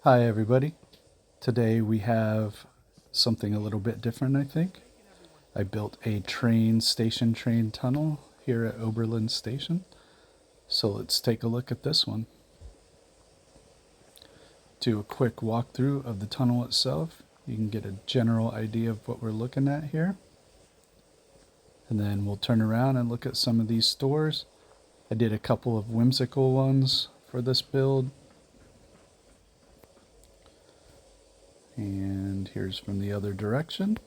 Hi everybody. Today we have something a little bit different, I think. I built a train tunnel here at Oberland Station. So let's take a look at this one. Do a quick walkthrough of the tunnel itself. You can get a general idea of what we're looking at here. And then we'll turn around and look at some of these stores. I did a couple of whimsical ones for this build. And here's from the other direction.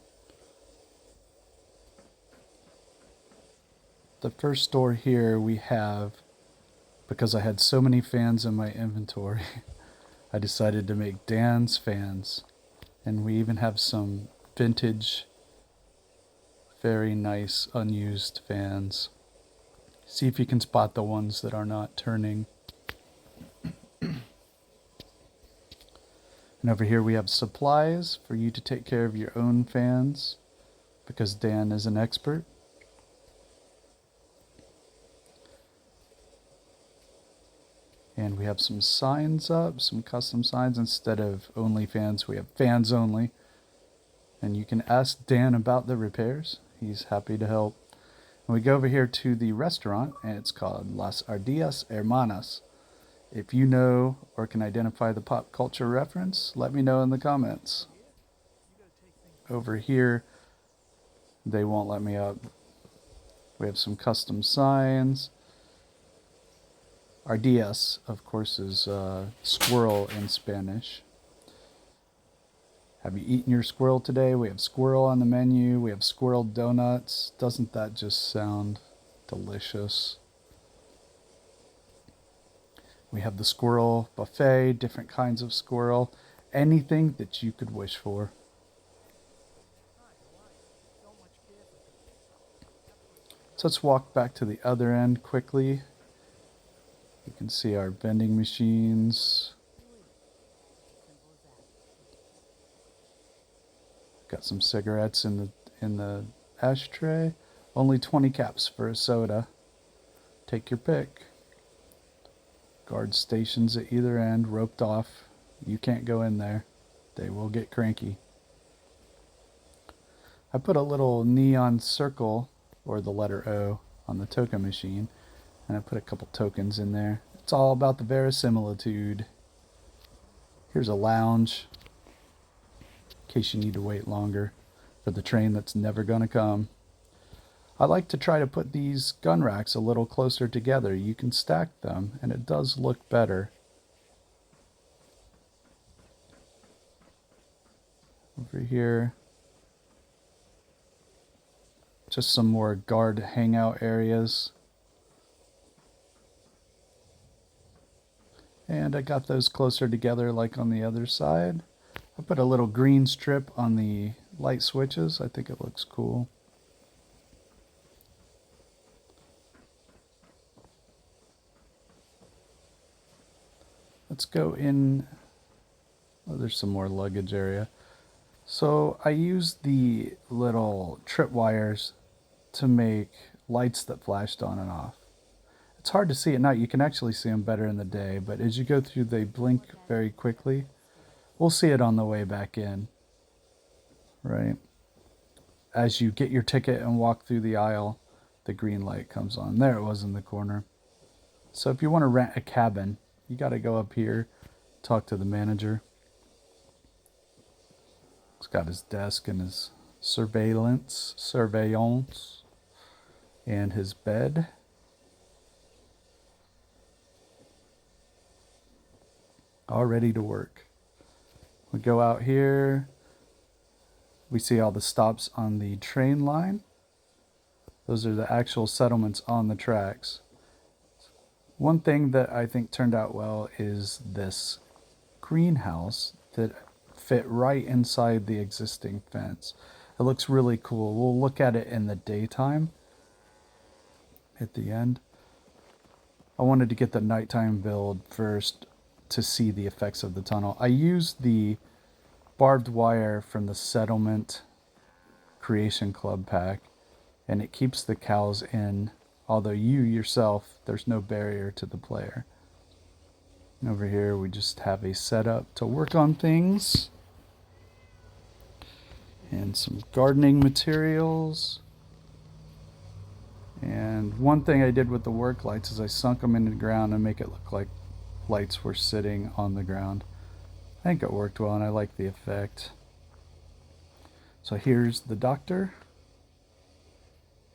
The first store here we have, because I had so many fans in my inventory, I decided to make Dan's fans. And we even have some vintage, very nice unused fans. See if you can spot the ones that are not turning. And over here we have supplies for you to take care of your own fans, because Dan is an expert. And we have some signs up, some custom signs. Instead of only fans, we have fans only. And you can ask Dan about the repairs. He's happy to help. And we go over here to the restaurant, and it's called Las Ardillas Hermanas. If you know or can identify the pop culture reference, let me know in the comments. Over here, they won't let me up. We have some custom signs. Ardillas, of course, is squirrel in Spanish. Have you eaten your squirrel today? We have squirrel on the menu. We have squirrel donuts. Doesn't that just sound delicious? We have the squirrel buffet, different kinds of squirrel, anything that you could wish for. So let's walk back to the other end quickly. You can see our vending machines. Got some cigarettes in the ashtray. Only 20 caps for a soda. Take your pick. Guard stations at either end, roped off. You can't go in there. They will get cranky. I put a little neon circle, or the letter O, on the token machine. And I put a couple tokens in there. It's all about the verisimilitude. Here's a lounge, in case you need to wait longer for the train that's never going to come. I like to try to put these gun racks a little closer together. You can stack them, and it does look better. Over here, just some more guard hangout areas. And I got those closer together like on the other side. I put a little green strip on the light switches. I think it looks cool. Let's go in. Oh, there's some more luggage area. So I used the little tripwires to make lights that flashed on and off. It's hard to see at night. You can actually see them better in the day, but as you go through, they blink very quickly. We'll see it on the way back in, right? As you get your ticket and walk through the aisle, the green light comes on. There it was in the corner. So if you want to rent a cabin, you got to go up here, talk to the manager. He's got his desk and his surveillance, and his bed. All ready to work. We go out here. We see all the stops on the train line. Those are the actual settlements on the tracks. One thing that I think turned out well is this greenhouse that fit right inside the existing fence. It looks really cool. We'll look at it in the daytime at the end. I wanted to get the nighttime build first to see the effects of the tunnel. I used the barbed wire from the Settlement Creation Club pack, and it keeps the cows in, although you yourself, there's no barrier to the player. Over here we just have a setup to work on things. And some gardening materials. And one thing I did with the work lights is I sunk them into the ground and make it look like lights were sitting on the ground. I think it worked well and I like the effect. So here's the doctor.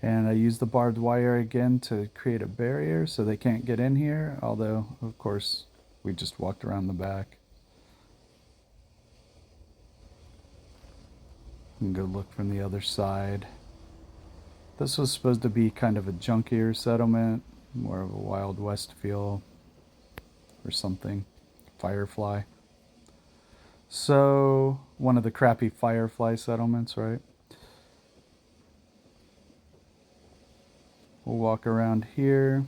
And I used the barbed wire again to create a barrier so they can't get in here, although of course we just walked around the back. And go look from the other side. This was supposed to be kind of a junkier settlement, more of a Wild West feel or something. Firefly. So, one of the crappy Firefly settlements, right? We'll walk around here.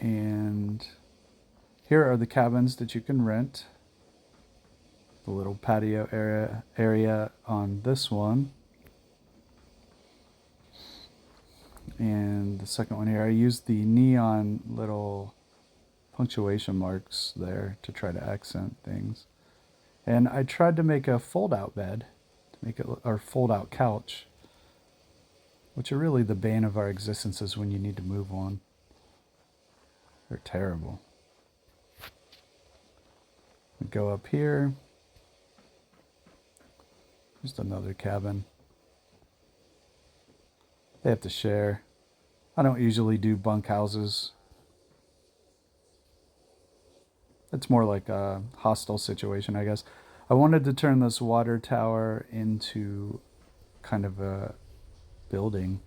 And here are the cabins that you can rent. The little patio area on this one. And the second one here, I used the neon little punctuation marks there to try to accent things. And I tried to make a fold-out bed, to make it, or fold-out couch, which are really the bane of our existences when you need to move on. They're terrible. We go up here. Just another cabin. They have to share. I don't usually do bunk houses. It's more like a hostel situation, I guess. I wanted to turn this water tower into kind of a building.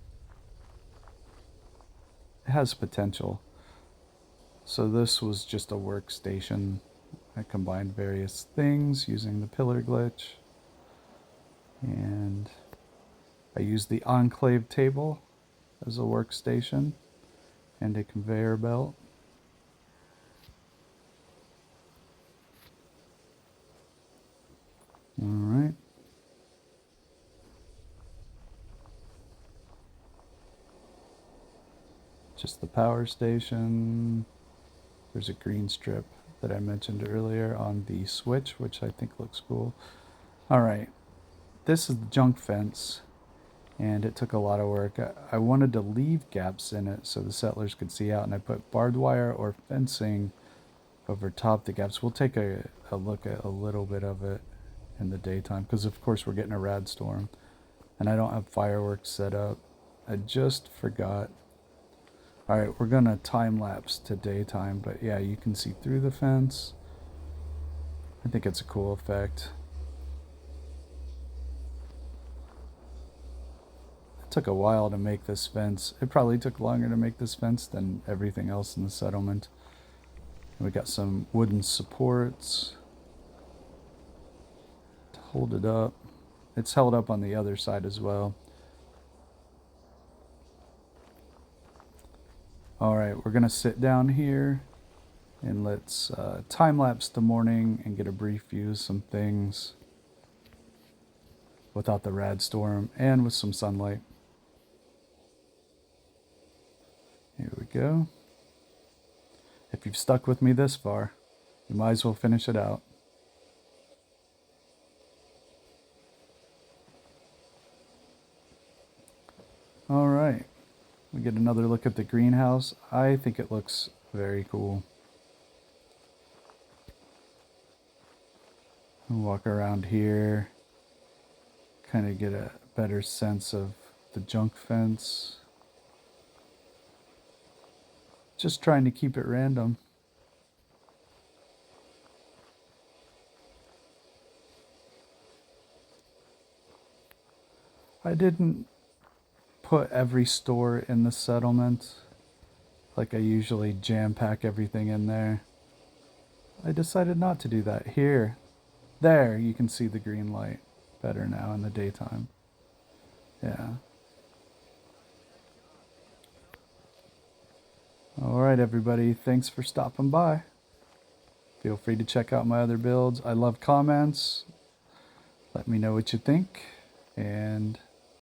It has potential. So this was just a workstation. I combined various things using the pillar glitch. And I used the enclave table as a workstation and a conveyor belt. All right. Just the power station. There's a green strip that I mentioned earlier on the switch, which I think looks cool. All right. This is the junk fence, and it took a lot of work. I wanted to leave gaps in it so the settlers could see out, and I put barbed wire or fencing over top the gaps. We'll take a look at a little bit of it in the daytime, because of course we're getting a rad storm, and I don't have fireworks set up. I just forgot. All right, we're gonna time lapse to daytime, but yeah, you can see through the fence. I think it's a cool effect. It took a while to make this fence. It probably took longer to make this fence than everything else in the settlement. And we got some wooden supports to hold it up. It's held up on the other side as well. All right, we're gonna sit down here and let's time lapse the morning and get a brief view of some things without the rad storm and with some sunlight. Here we go. If you've stuck with me this far, you might as well finish it out. All right. We get another look at the greenhouse. I think it looks very cool. We'll walk around here, kind of get a better sense of the junk fence. Just trying to keep it random. I didn't put every store in the settlement like I usually jam pack everything in there. I decided not to do that. Here, there, you can see the green light better now in the daytime. Yeah. All right, everybody, thanks for stopping by. Feel free to check out my other builds. I love comments. Let me know what you think, and